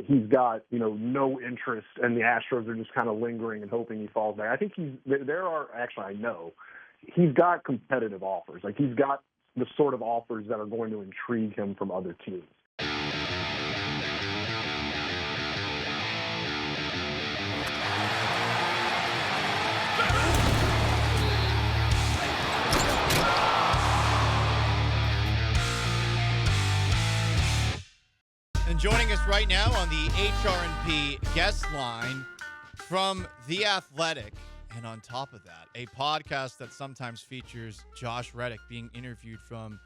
He's got, no interest, and the Astros are just kind of lingering and hoping he falls back. I think I know, he's got competitive offers. Like, he's got the sort of offers that are going to intrigue him from other teams. And joining us right now on the HRP guest line from The Athletic, and on top of that, a podcast that sometimes features Josh Reddick being interviewed from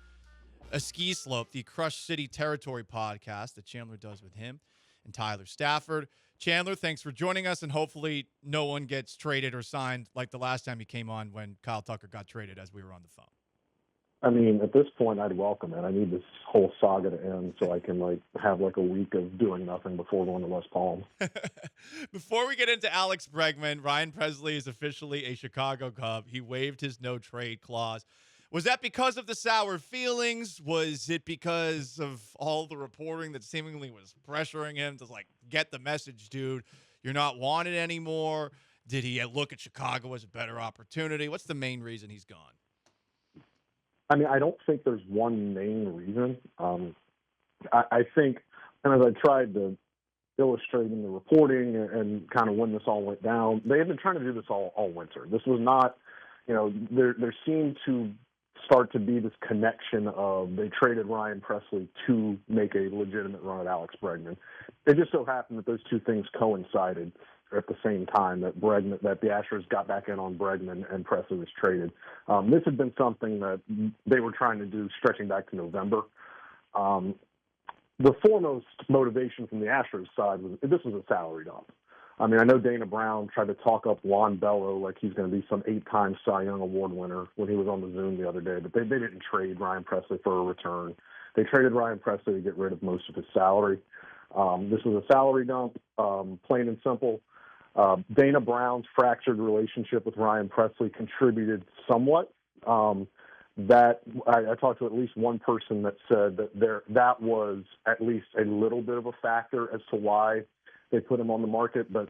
a ski slope, the Crush City Territory podcast that Chandler does with him, and Tyler Stafford. Chandler, thanks for joining us, and hopefully no one gets traded or signed like the last time you came on when Kyle Tucker got traded as we were on the phone. I mean, at this point, I'd welcome it. I need this whole saga to end so I can have a week of doing nothing before going to West Palm. Before we get into Alex Bregman, Ryan Presley is officially a Chicago Cub. He waived his no-trade clause. Was that because of the sour feelings? Was it because of all the reporting that seemingly was pressuring him to get the message, dude, you're not wanted anymore? Did he look at Chicago as a better opportunity? What's the main reason he's gone? I mean, I don't think there's one main reason. I think, and as I tried to illustrate in the reporting and kind of when this all went down, they had been trying to do this all winter. This was not, there seemed to start to be this connection of they traded Ryan Presley to make a legitimate run at Alex Bregman. It just so happened that those two things coincided at the same time, that the Astros got back in on Bregman and Presley was traded. This had been something that they were trying to do stretching back to November. The foremost motivation from the Astros side was this was a salary dump. I mean, I know Dana Brown tried to talk up Juan Bello like he's going to be some 8-time Cy Young Award winner when he was on the Zoom the other day, but they didn't trade Ryan Presley for a return. They traded Ryan Presley to get rid of most of his salary. This was a salary dump, plain and simple. Dana Brown's fractured relationship with Ryan Presley contributed somewhat. That I talked to at least one person that said that was at least a little bit of a factor as to why they put him on the market. But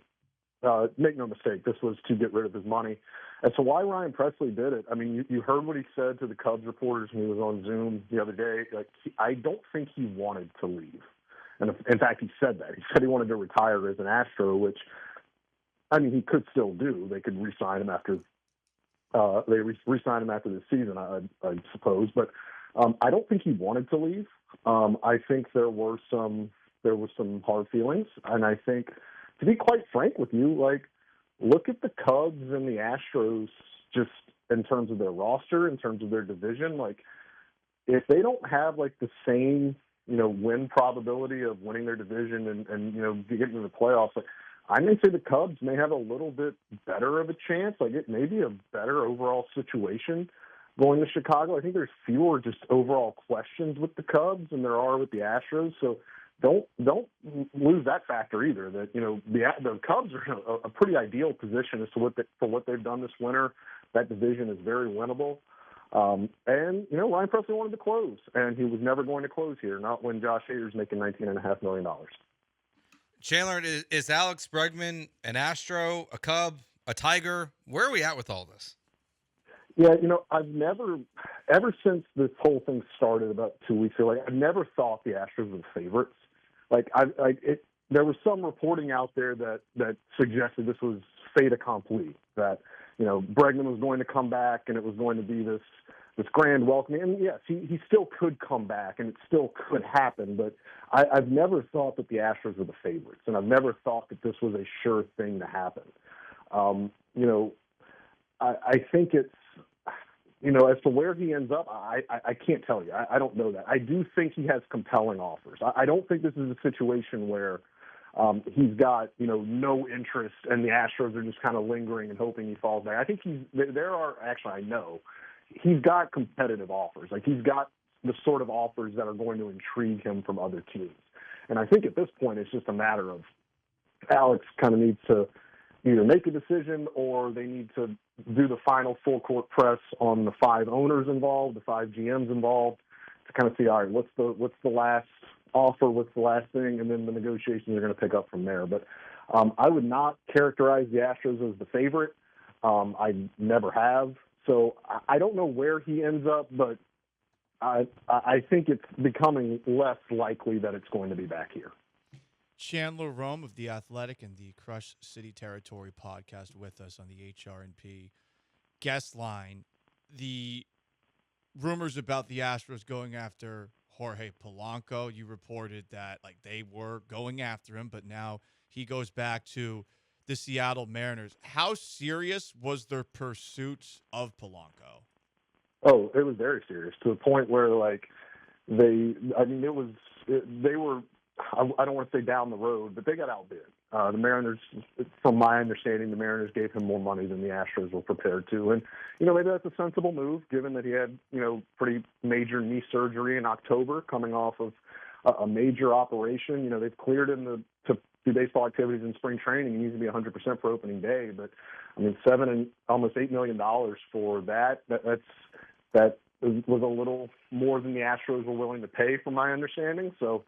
make no mistake, this was to get rid of his money. As to why Ryan Presley did it, I mean, you heard what he said to the Cubs reporters when he was on Zoom the other day. I don't think he wanted to leave. And in fact, he said that. He said he wanted to retire as an Astro, which, I mean, he could still do. They could re-sign him after re-sign him after this season, I suppose. But I don't think he wanted to leave. I think there was some hard feelings, and I think, to be quite frank with you, look at the Cubs and the Astros just in terms of their roster, in terms of their division. If they don't have the same win probability of winning their division and getting to the playoffs, I may say the Cubs may have a little bit better of a chance. It may be a better overall situation going to Chicago. I think there's fewer just overall questions with the Cubs than there are with the Astros. So don't lose that factor either. That the Cubs are in a pretty ideal position as to for what they've done this winter. That division is very winnable. And Ryan Presley wanted to close, and he was never going to close here. Not when Josh Hader's making $19.5 million. Chandler, is Alex Bregman an Astro, a Cub, a Tiger? Where are we at with all this? Yeah, I've never, ever since this whole thing started about 2 weeks ago, I've never thought the Astros were the favorites. There was some reporting out there that suggested this was fait accompli, that Bregman was going to come back and it was going to be this grand welcoming. And yes, he still could come back and it still could happen, but I've never thought that the Astros were the favorites, and I've never thought that this was a sure thing to happen. I think it's, as to where he ends up, I can't tell you. I don't know that. I do think he has compelling offers. I don't think this is a situation where he's got, no interest and the Astros are just kind of lingering and hoping he falls back. I think I know he's got competitive offers. He's got the sort of offers that are going to intrigue him from other teams. And I think at this point, it's just a matter of Alex kind of needs to either make a decision or they need to do the final full court press on the 5 owners involved, the 5 GMs involved, to kind of see, all right, what's the last offer, what's the last thing, and then the negotiations are going to pick up from there. But I would not characterize the Astros as the favorite. I never have. So I don't know where he ends up, but I think it's becoming less likely that it's going to be back here. Chandler Rome of The Athletic and the Crush City Territory podcast with us on the HRNP guest line. The rumors about the Astros going after Jorge Polanco, you reported that like they were going after him, but now he goes back to the Seattle Mariners. How serious was their pursuit of Polanco? Oh, it was very serious, to the point where like they were, I don't want to say down the road, but they got outbid. The Mariners, from my understanding, the Mariners gave him more money than the Astros were prepared to. And, maybe that's a sensible move, given that he had, pretty major knee surgery in October, coming off of a major operation. They've cleared him to do baseball activities in spring training. He needs to be 100% for opening day. But, $7 and almost $8 million for that was a little more than the Astros were willing to pay, from my understanding. So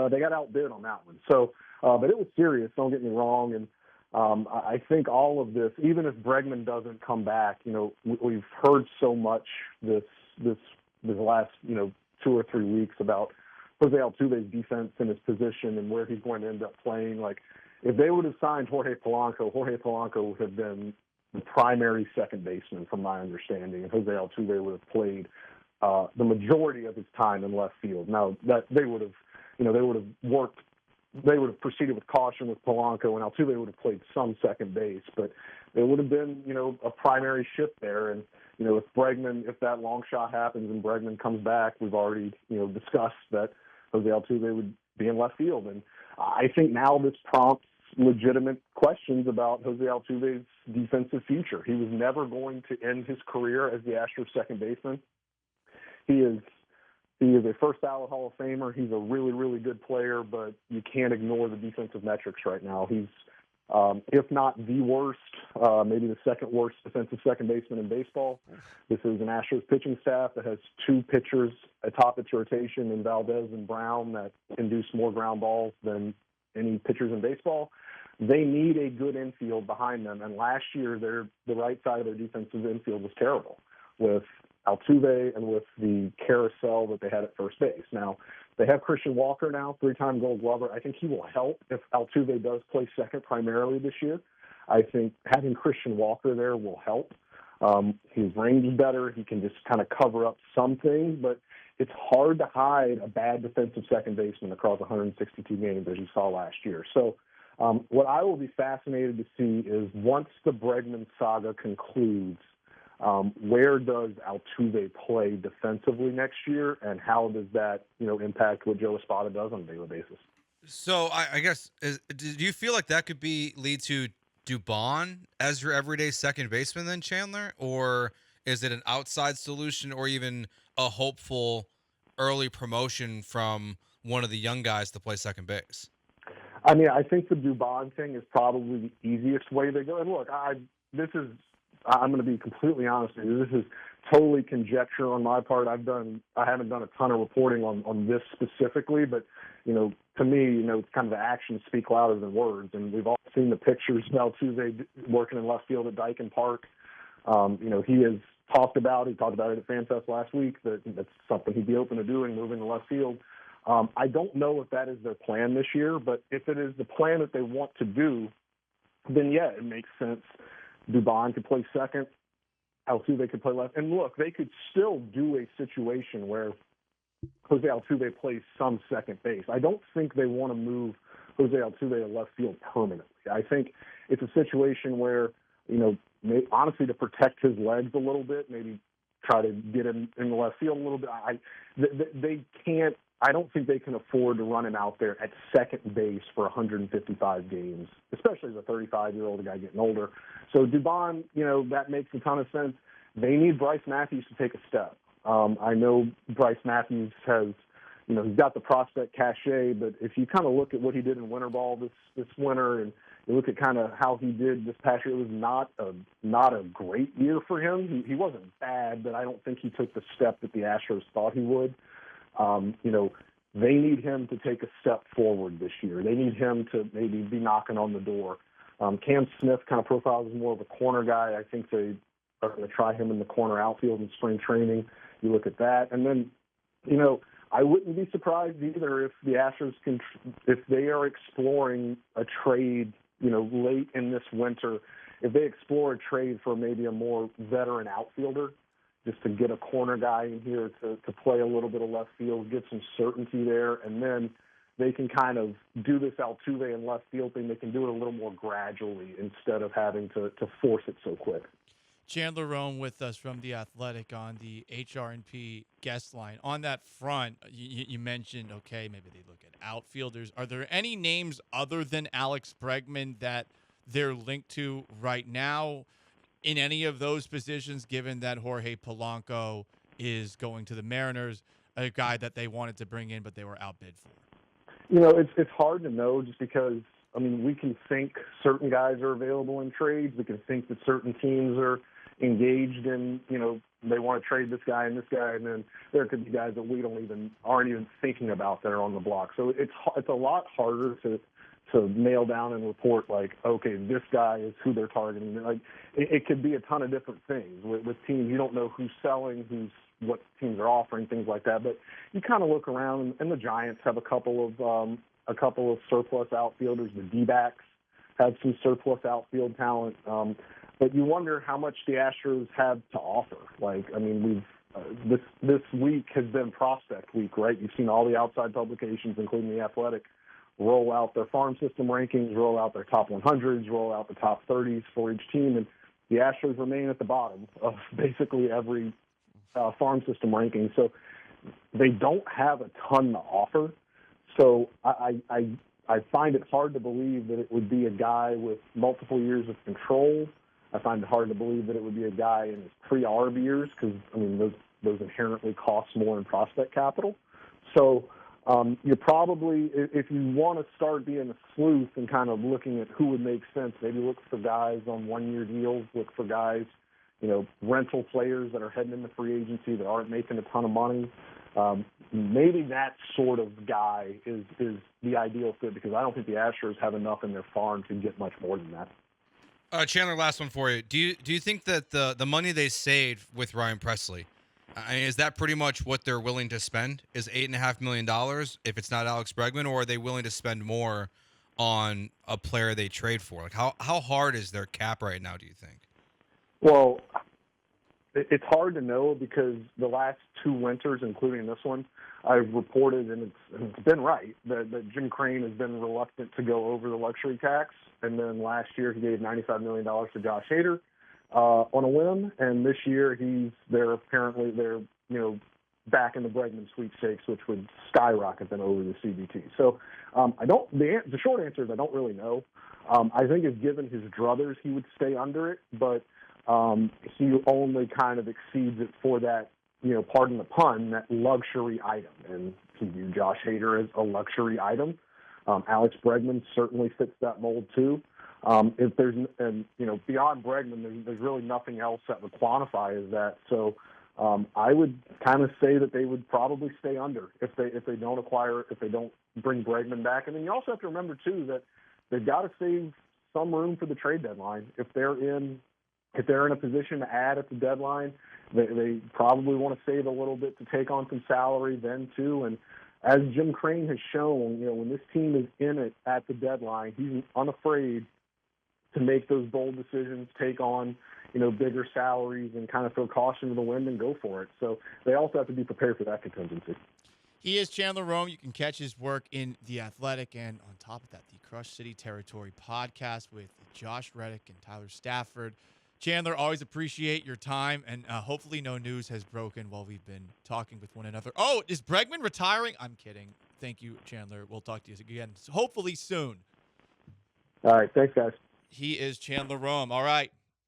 they got outbid on that one. So, but it was serious, don't get me wrong. And I think all of this, even if Bregman doesn't come back, we've heard so much this last, 2 or 3 weeks about Jose Altuve's defense and his position and where he's going to end up playing. Like, if they would have signed Jorge Polanco would have been the primary second baseman, from my understanding, and Jose Altuve would have played the majority of his time in left field. Now, that they would have proceeded with caution with Polanco, and Altuve would have played some second base, but there would have been, a primary shift there. And, if that long shot happens and Bregman comes back, we've already, discussed that Jose Altuve would be in left field. And I think now this prompts legitimate questions about Jose Altuve's defensive future. He was never going to end his career as the Astros second baseman. He is a first ballot Hall of Famer. He's a really, really good player, but you can't ignore the defensive metrics right now. He's, if not the worst, maybe the second worst defensive second baseman in baseball. This is an Astros pitching staff that has 2 pitchers atop its rotation in Valdez and Brown that induce more ground balls than any pitchers in baseball. They need a good infield behind them, and last year the right side of their defensive infield was terrible with Altuve and with the carousel that they had at first base. Now, they have Christian Walker now, 3-time Gold Glover. I think he will help if Altuve does play second primarily this year. I think having Christian Walker there will help. His range is better. He can just kind of cover up some things, but it's hard to hide a bad defensive second baseman across 162 games as you saw last year. So what I will be fascinated to see is, once the Bregman saga concludes, where does Altuve play defensively next year, and how does that, impact what Joe Espada does on a daily basis? So I guess, do you feel like that could lead to Dubon as your everyday second baseman then, Chandler? Or is it an outside solution, or even a hopeful early promotion from one of the young guys to play second base? I think the Dubon thing is probably the easiest way to go. And look, I'm going to be completely honest with you. This is totally conjecture on my part. I haven't done a ton of reporting on this specifically, but, to me, it's kind of the actions speak louder than words. And we've all seen the pictures of Altuve working in left field at Dyken Park. He has talked about it at FanFest last week, that's something he'd be open to doing, moving to left field. I don't know if that is their plan this year, but if it is the plan that they want to do, then yeah, it makes sense. Dubon could play second. Altuve could play left. And look, they could still do a situation where Jose Altuve plays some second base. I don't think they want to move Jose Altuve to left field permanently. I think it's a situation where, honestly, to protect his legs a little bit, maybe try to get him in the left field a little bit. They can't. I don't think they can afford to run him out there at second base for 155 games, especially as a 35-year-old guy getting older. So Dubon, that makes a ton of sense. They need Bryce Matthews to take a step. I know Bryce Matthews has, he's got the prospect cachet, but if you kind of look at what he did in winter ball this winter, and you look at kind of how he did this past year, it was not a great year for him. He wasn't bad, but I don't think he took the step that the Astros thought he would. they need him to take a step forward this year. They need him to maybe be knocking on the door. Cam Smith kind of profiles as more of a corner guy. I think they are going to try him in the corner outfield in spring training. You look at that. And then, I wouldn't be surprised either if the Astros if they are exploring a trade, late in this winter, if they explore a trade for maybe a more veteran outfielder, just to get a corner guy in here to play a little bit of left field, get some certainty there, and then they can kind of do this Altuve and left field thing. They can do it a little more gradually instead of having to force it so quick. Chandler Rome with us from The Athletic on the HRNP guest line. On that front, you mentioned, okay, maybe they look at outfielders. Are there any names other than Alex Bregman that they're linked to right now in any of those positions, given that Jorge Polanco is going to the Mariners, a guy that they wanted to bring in but they were outbid for? It's hard to know just because, we can think certain guys are available in trades. We can think that certain teams are engaged in, they want to trade this guy, and then there could be guys that we aren't even thinking about that are on the block. So it's a lot harder to nail down and report like, okay, this guy is who they're targeting. Like it could be a ton of different things with teams. You don't know who's selling, what teams are offering, things like that. But you kind of look around, and the Giants have a couple of surplus outfielders. The D-backs have some surplus outfield talent. But you wonder how much the Astros have to offer. This week has been prospect week, right? You've seen all the outside publications, including The Athletic, roll out their farm system rankings, roll out their top 100s, roll out the top 30s for each team, and the Astros remain at the bottom of basically every farm system ranking. So they don't have a ton to offer. So I find it hard to believe that it would be a guy with multiple years of control. I find it hard to believe that it would be a guy in his pre-ARB years because, those inherently cost more in prospect capital. So you're probably, if you want to start being a sleuth and kind of looking at who would make sense, maybe look for guys on one-year deals, look for guys, rental players that are heading into free agency that aren't making a ton of money. Maybe that sort of guy is the ideal fit because I don't think the Astros have enough in their farm to get much more than that. Chandler, last one for you. Do you think that the money they saved with Ryan Presley, is that pretty much what they're willing to spend? Is $8.5 million if it's not Alex Bregman, or are they willing to spend more on a player they trade for? Like how hard is their cap right now, do you think? Well, it's hard to know because the last two winters, including this one, I've reported, and it's been right, that Jim Crane has been reluctant to go over the luxury tax. And then last year he gave $95 million to Josh Hader on a whim. And this year they're back in the Bregman sweepstakes, which would skyrocket them over the CBT. So the short answer is I don't really know. I think if given his druthers, he would stay under it, but he only kind of exceeds it for that, pardon the pun, that luxury item. And he viewed Josh Hader as a luxury item. Alex Bregman certainly fits that mold too. If there's, beyond Bregman, there's really nothing else that would quantify as that. So I would kind of say that they would probably stay under if they don't bring Bregman back. And then you also have to remember too that they've got to save some room for the trade deadline. If they're in a position to add at the deadline, they probably want to save a little bit to take on some salary then too. And as Jim Crane has shown, when this team is in it at the deadline, he's unafraid to make those bold decisions, take on, bigger salaries and kind of throw caution to the wind and go for it. So they also have to be prepared for that contingency. He is Chandler Rome. You can catch his work in The Athletic, and on top of that, the Crush City Territory podcast with Josh Reddick and Tyler Stafford. Chandler, always appreciate your time, and hopefully no news has broken while we've been talking with one another. Oh, is Bregman retiring? I'm kidding. Thank you, Chandler. We'll talk to you again, hopefully soon. All right. Thanks, guys. He is Chandler Rome. All right.